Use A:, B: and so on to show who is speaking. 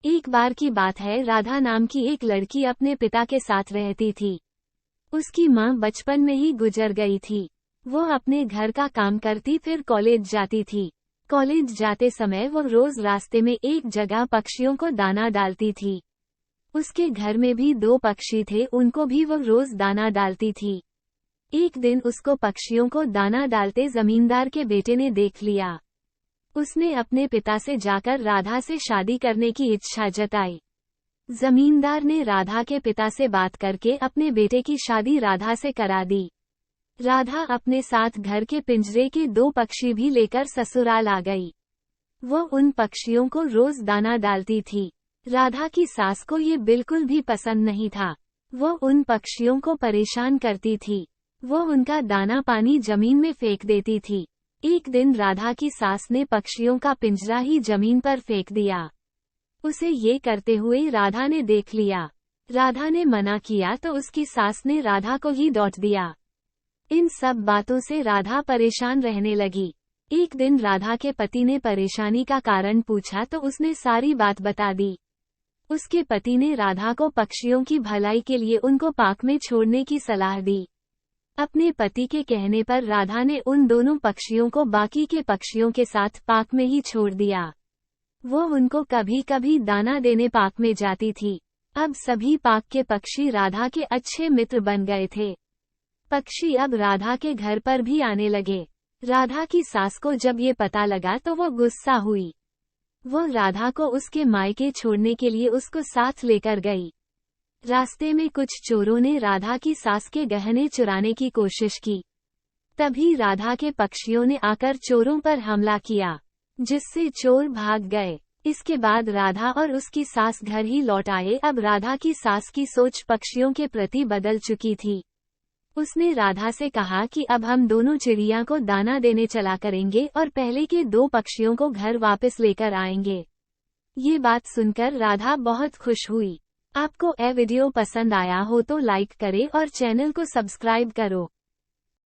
A: एक बार की बात है, राधा नाम की एक लड़की अपने पिता के साथ रहती थी। उसकी माँ बचपन में ही गुजर गई थी। वो अपने घर का काम करती फिर कॉलेज जाती थी। कॉलेज जाते समय वो रोज रास्ते में एक जगह पक्षियों को दाना डालती थी। उसके घर में भी 2 पक्षी थे, उनको भी वो रोज दाना डालती थी। एक दिन उसको पक्षियों को दाना डालते जमींदार के बेटे ने देख लिया। उसने अपने पिता से जाकर राधा से शादी करने की इच्छा जताई। जमींदार ने राधा के पिता से बात करके अपने बेटे की शादी राधा से करा दी। राधा अपने साथ घर के पिंजरे के 2 पक्षी भी लेकर ससुराल आ गई। वो उन पक्षियों को रोज दाना डालती थी। राधा की सास को ये बिल्कुल भी पसंद नहीं था। वो उन पक्षियों को परेशान करती थी। वो उनका दाना पानी जमीन में फेंक देती थी। एक दिन राधा की सास ने पक्षियों का पिंजरा ही जमीन पर फेंक दिया। उसे ये करते हुए राधा ने देख लिया। राधा ने मना किया तो उसकी सास ने राधा को ही डांट दिया। इन सब बातों से राधा परेशान रहने लगी। एक दिन राधा के पति ने परेशानी का कारण पूछा तो उसने सारी बात बता दी। उसके पति ने राधा को पक्षियों की भलाई के लिए उनको पार्क में छोड़ने की सलाह दी। अपने पति के कहने पर राधा ने उन दोनों पक्षियों को बाकी के पक्षियों के साथ पार्क में ही छोड़ दिया। वो उनको कभी कभी दाना देने पार्क में जाती थी। अब सभी पार्क के पक्षी राधा के अच्छे मित्र बन गए थे। पक्षी अब राधा के घर पर भी आने लगे। राधा की सास को जब ये पता लगा तो वो गुस्सा हुई। वो राधा को उसके मायके छोड़ने के लिए उसको साथ लेकर गई। रास्ते में कुछ चोरों ने राधा की सास के गहने चुराने की कोशिश की। तभी राधा के पक्षियों ने आकर चोरों पर हमला किया, जिससे चोर भाग गए। इसके बाद राधा और उसकी सास घर ही लौट आए। अब राधा की सास की सोच पक्षियों के प्रति बदल चुकी थी। उसने राधा से कहा कि अब हम दोनों चिड़िया को दाना देने चला करेंगे और पहले के 2 पक्षियों को घर वापस लेकर आएंगे। ये बात सुनकर राधा बहुत खुश हुई। आपको ये वीडियो पसंद आया हो तो लाइक करें और चैनल को सब्सक्राइब करो।